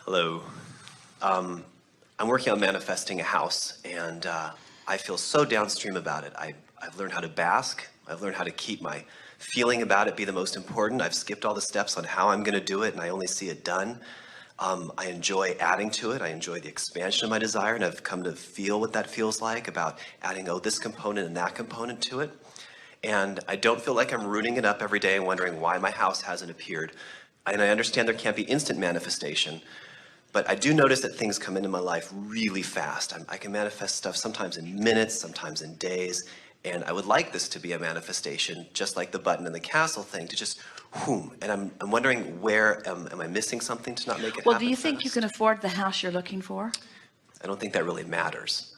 Hello. I'm working on manifesting a house, and I feel so downstream about it. I've learned how to bask. I've learned how to keep my feeling about it be the most important. I've skipped all the steps on how I'm going to do it, and I only see it done. I enjoy adding to it. I enjoy the expansion of my desire, and I've come to feel what that feels like about adding, this component and that component to it. And I don't feel like I'm rooting it up every day and wondering why my house hasn't appeared. And I understand there can't be instant manifestation, but I do notice that things come into my life really fast. I can manifest stuff sometimes in minutes, sometimes in days, and I would like this to be a manifestation, just like the button in the castle thing, to just whoom. And I'm wondering where, am I missing something to not make it happen? Well, do you think you can afford the house you're looking for? I don't think that really matters.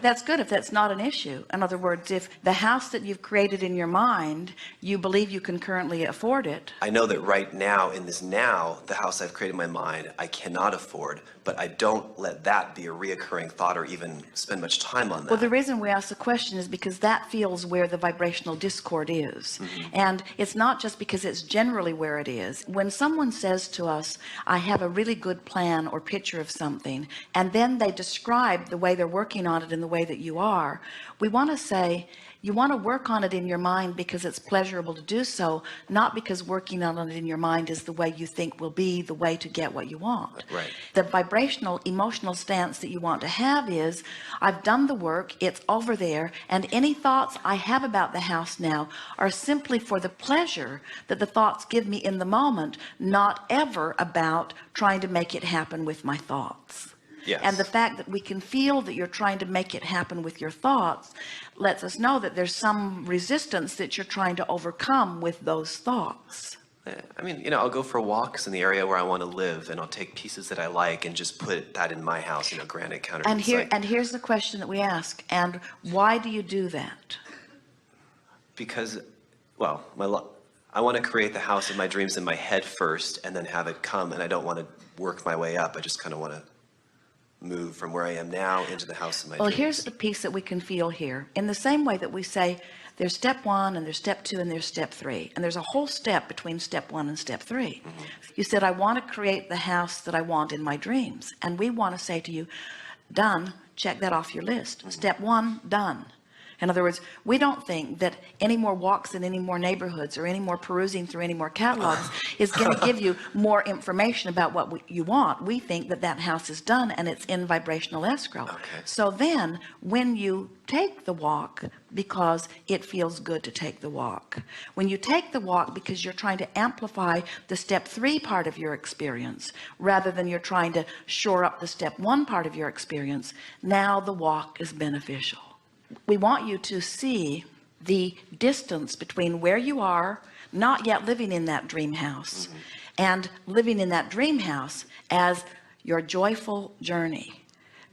That's good if that's not an issue. In other words, if the house that you've created in your mind, you believe you can currently afford it. I know that right now, in this now, the house I've created in my mind, I cannot afford, but I don't let that be a reoccurring thought or even spend much time on that. Well, the reason we ask the question is because that feels where the vibrational discord is. And it's not just because it's generally where it is. When someone says to us, I have a really good plan or picture of something, and then they describe the way they're working on it in the way that you are, we want to say, you want to work on it in your mind because it's pleasurable to do so, not because working on it in your mind is the way you think will be the way to get what you want. Right. The vibrational emotional stance that you want to have is, I've done the work, it's over there, and any thoughts I have about the house now are simply for the pleasure that the thoughts give me in the moment, not ever about trying to make it happen with my thoughts. Yes. And the fact that we can feel that you're trying to make it happen with your thoughts lets us know that there's some resistance that you're trying to overcome with those thoughts. I mean, I'll go for walks in the area where I want to live, and I'll take pieces that I like and just put that in my house, granite counter. And here's the question that we ask. And why do you do that? Because, well, I want to create the house of my dreams in my head first, and then have it come. And I don't want to work my way up. I just kind of want to move from where I am now into the house of my dreams. Well, here's the piece that we can feel here. In the same way that we say there's step 1 and there's step 2 and there's step 3, and there's a whole step between step 1 and step 3. You said, I want to create the house that I want in my dreams, and we want to say to you, done. Check that off your list. Step 1, done. In other words, we don't think that any more walks in any more neighborhoods or any more perusing through any more catalogs is going to give you more information about what you want. We think that that house is done and it's in vibrational escrow. Okay. So then when you take the walk because it feels good to take the walk, when you take the walk because you're trying to amplify the step 3 part of your experience rather than you're trying to shore up the step 1 part of your experience, now the walk is beneficial. We want you to see the distance between where you are, not yet living in that dream house, and living in that dream house as your joyful journey,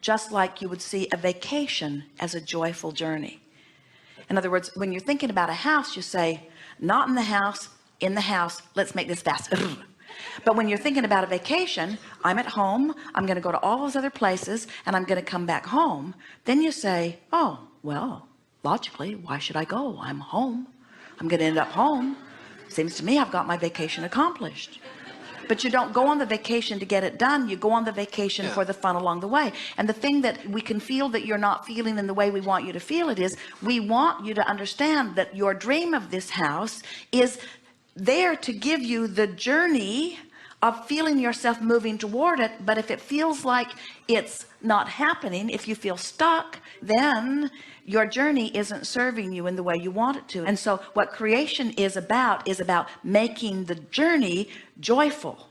just like you would see a vacation as a joyful journey. In other words, when you're thinking about a house, you say, not in the house, let's make this fast. But when you're thinking about a vacation, I'm at home, I'm going to go to all those other places, and I'm going to come back home. Then you say, oh, well, logically, why should I go? I'm home. I'm going to end up home. Seems to me I've got my vacation accomplished. But you don't go on the vacation to get it done. You go on the vacation for the fun along the way. And the thing that we can feel that you're not feeling in the way we want you to feel it is, we want you to understand that your dream of this house is there to give you the journey of feeling yourself moving toward it. But if it feels like it's not happening, if you feel stuck, then your journey isn't serving you in the way you want it to. And so what creation is about making the journey joyful,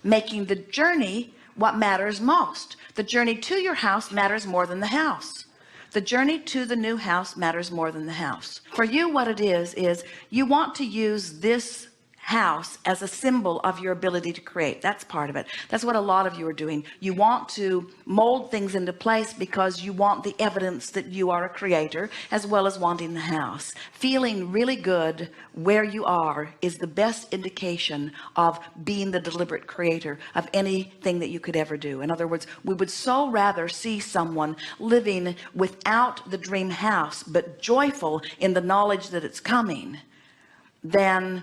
making the journey what matters most. The journey to your house matters more than the house. The journey to the new house matters more than the house. For you, what it is you want to use this house as a symbol of your ability to create. That's part of it. That's what a lot of you are doing. You want to mold things into place because you want the evidence that you are a creator, as well as wanting the house. Feeling really good where you are is the best indication of being the deliberate creator of anything that you could ever do. In other words, we would so rather see someone living without the dream house but joyful in the knowledge that it's coming than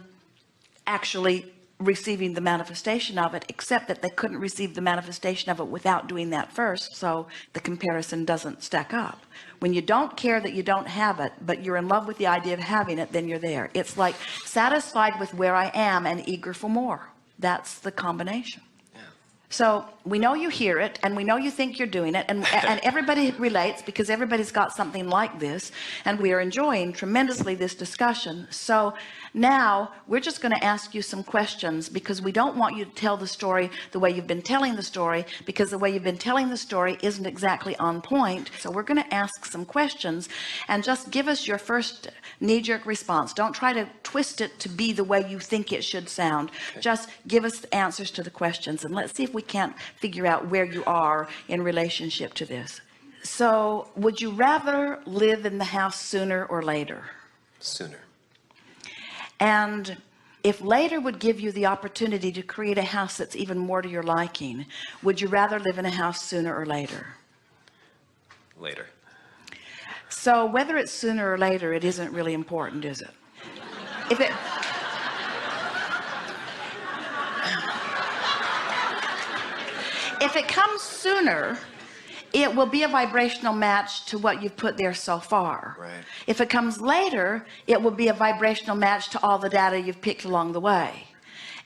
actually receiving the manifestation of it, except that they couldn't receive the manifestation of it without doing that first. So the comparison doesn't stack up. When you don't care that you don't have it, but you're in love with the idea of having it, then you're there. It's like satisfied with where I am and eager for more. That's the combination. So we know you hear it, and we know you think you're doing it, and everybody relates, because everybody's got something like this, and we are enjoying tremendously this discussion. So now we're just going to ask you some questions, because we don't want you to tell the story the way you've been telling the story, because the way you've been telling the story isn't exactly on point. So we're going to ask some questions, and just give us your first knee-jerk response. Don't try to twist it to be the way you think it should sound. Just give us the answers to the questions, and let's see if we can't figure out where you are in relationship to this. So would you rather live in the house sooner or later? Sooner. And if later would give you the opportunity to create a house that's even more to your liking, would you rather live in a house sooner or later? Later. So whether it's sooner or later, it isn't really important, is it? If it comes sooner, it will be a vibrational match to what you've put there so far. Right. If it comes later, it will be a vibrational match to all the data you've picked along the way.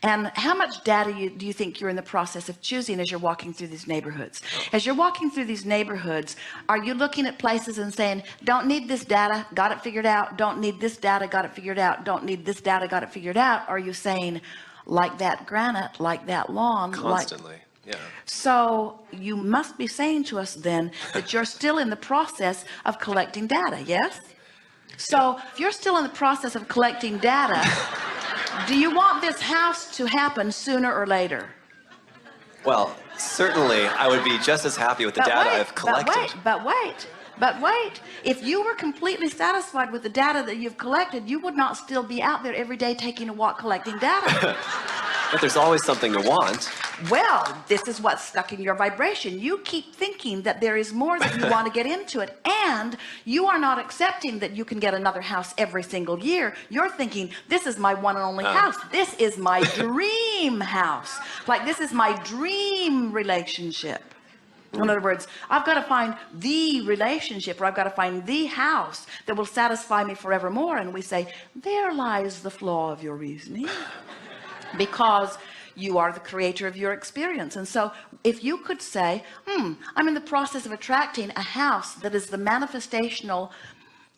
And how much data do you think you're in the process of choosing as you're walking through these neighborhoods? As you're walking through these neighborhoods, are you looking at places and saying, don't need this data, got it figured out, don't need this data, got it figured out, don't need this data, got it figured out? Or are you saying, like that granite, like that lawn? Constantly. Yeah. So you must be saying to us then that you're still in the process of collecting data, yes? So if you're still in the process of collecting data, do you want this house to happen sooner or later? Well, certainly I would be just as happy with the data I've collected. But wait. If you were completely satisfied with the data that you've collected, you would not still be out there every day taking a walk collecting data. But there's always something to want. Well, this is what's stuck in your vibration. You keep thinking that there is more that you want to get into it, and you are not accepting that you can get another house every single year. You're thinking, this is my one and only house. This is my dream house. Like, this is my dream relationship. In other words, I've got to find the relationship, or I've got to find the house that will satisfy me forevermore. And we say, there lies the flaw of your reasoning. Because you are the creator of your experience. And so if you could say, I'm in the process of attracting a house that is the manifestational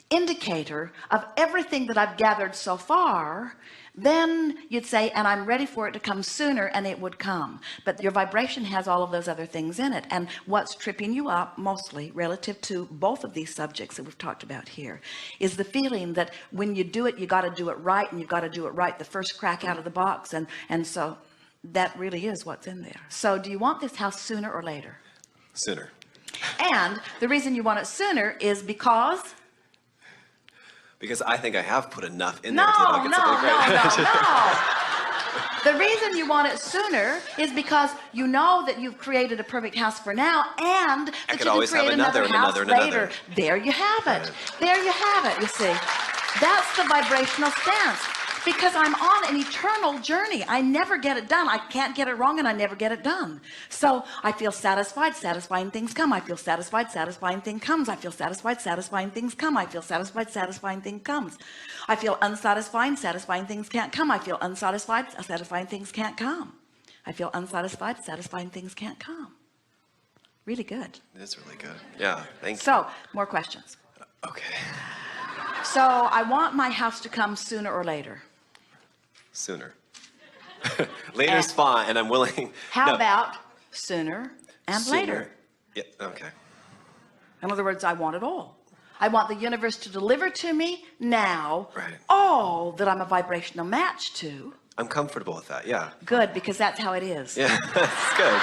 indicator of everything that I've gathered so far, then you'd say, and I'm ready for it to come sooner, and it would come. But your vibration has all of those other things in it. And what's tripping you up mostly relative to both of these subjects that we've talked about here is the feeling that when you do it, you got to do it right, and you've got to do it right the first crack out of the box. And so that really is what's in there. So do you want this house sooner or later? Sooner. And the reason you want it sooner is because I think I have put enough in there until I get something great. No. The reason you want it sooner is because you know that you've created a perfect house for now, and that you can create another house later. There you have it. There you have it, you see. That's the vibrational stance. Because I'm on an eternal journey. I never get it done. I can't get it wrong, and I never get it done. So I feel satisfied, satisfying things come. I feel satisfied, satisfying thing comes. I feel satisfied, satisfying things come. I feel satisfied, satisfying thing comes. I feel unsatisfying, satisfying things can't come. I feel unsatisfied, satisfying things can't come. I feel unsatisfied, satisfying things can't come. Really good. It's really good. Yeah, thank you. So, more questions. Okay. So I want my house to come sooner or later. Sooner. Later's fine, and I'm willing. How about sooner and later? Yeah, okay. In other words, I want it all. I want the universe to deliver to me now all that I'm a vibrational match to. I'm comfortable with that, yeah. Good, because that's how it is. Yeah, that's good.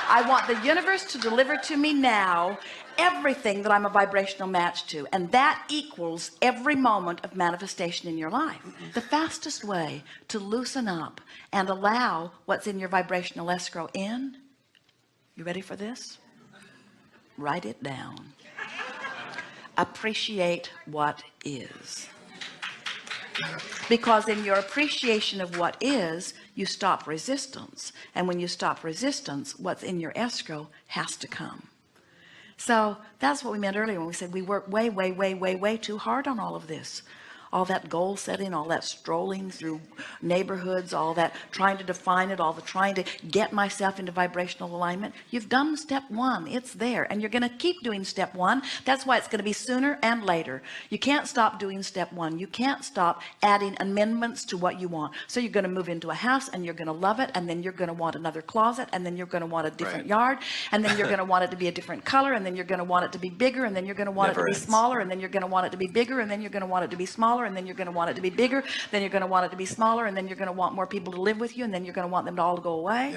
I want the universe to deliver to me now everything that I'm a vibrational match to, and that equals every moment of manifestation in your life. The fastest way to loosen up and allow what's in your vibrational escrow in, you ready for this? Write it down. Appreciate what is. Because in your appreciation of what is, you stop resistance. And when you stop resistance, what's in your escrow has to come. So that's what we meant earlier when we said we work way too hard on all of this. All that goal setting, all that strolling through neighborhoods, all that trying to define it, all the trying to get myself into vibrational alignment. You've done step one. It's there. And you're going to keep doing step one. That's why it's going to be sooner and later. You can't stop doing step one. You can't stop adding amendments to what you want. So you're going to move into a house and you're going to love it. And then you're going to want another closet. And then you're going to want a different yard. And then you're going to want it to be a different color. And then you're going to want it to be bigger. And then you're going to want it to be smaller. And then you're going to want it to be bigger. And then you're going to want it to be smaller. And then you're going to want it to be bigger, then you're going to want it to be smaller, and then you're going to want more people to live with you, and then you're going to want them to all go away,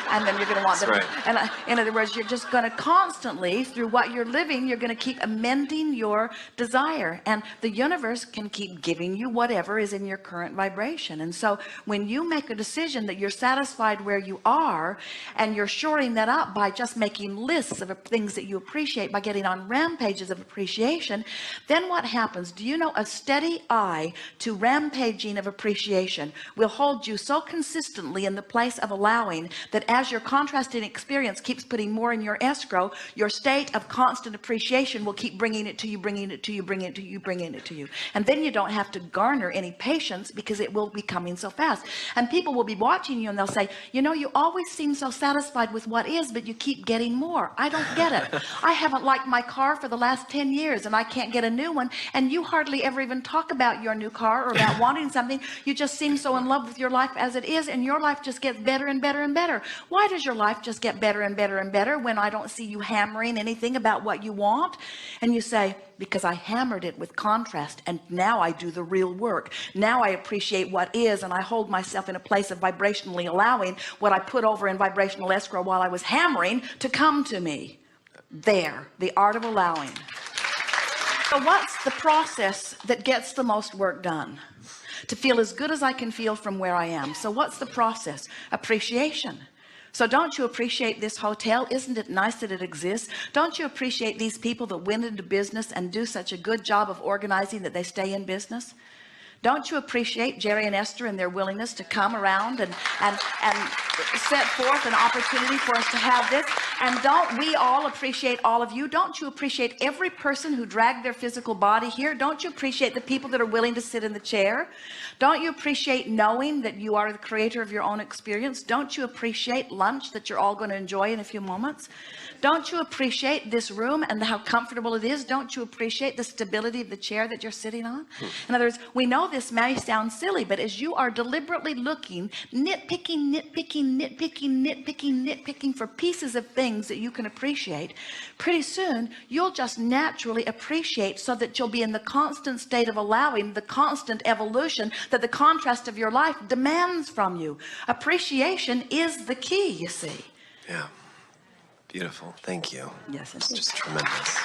and then you're going to want them and in other words, you're just going to constantly, through what you're living, you're going to keep amending your desire, and the universe can keep giving you whatever is in your current vibration. And so when you make a decision that you're satisfied where you are, and you're shoring that up by just making lists of things that you appreciate, by getting on rampages of appreciation, then what happens? Do you know a steady eye to rampaging of appreciation will hold you so consistently in the place of allowing that as your contrasting experience keeps putting more in your escrow, your state of constant appreciation will keep bringing it to you, bringing it to you, bringing it to you, bringing it to you. And then you don't have to garner any patience because it will be coming so fast. And people will be watching you and they'll say, you know, you always seem so satisfied with what is, but you keep getting more. I don't get it. I haven't liked my car for the last 10 years and I can't get a new one. And you hardly ever even talk about your new car or about wanting something. You just seem so in love with your life as it is, and your life just gets better and better and better. Why does your life just get better and better and better when I don't see you hammering anything about what you want? And you say, because I hammered it with contrast, and now I do the real work. Now I appreciate what is, and I hold myself in a place of vibrationally allowing what I put over in vibrational escrow while I was hammering to come to me. There, the art of allowing. So what's the process that gets the most work done? To feel as good as I can feel from where I am. So what's the process? Appreciation. So don't you appreciate this hotel? Isn't it nice that it exists? Don't you appreciate these people that went into business and do such a good job of organizing that they stay in business? Don't you appreciate Jerry and Esther and their willingness to come around and set forth an opportunity for us to have this? And don't we all appreciate all of you? Don't you appreciate every person who dragged their physical body here? Don't you appreciate the people that are willing to sit in the chair? Don't you appreciate knowing that you are the creator of your own experience? Don't you appreciate lunch that you're all going to enjoy in a few moments? Don't you appreciate this room and how comfortable it is? Don't you appreciate the stability of the chair that you're sitting on? In other words, we know this may sound silly, but as you are deliberately looking, nitpicking for pieces of things that you can appreciate, pretty soon you'll just naturally appreciate, so that you'll be in the constant state of allowing the constant evolution that the contrast of your life demands from you. Appreciation is the key, you see. Yeah. Beautiful. Thank you. Yes, it's just tremendous.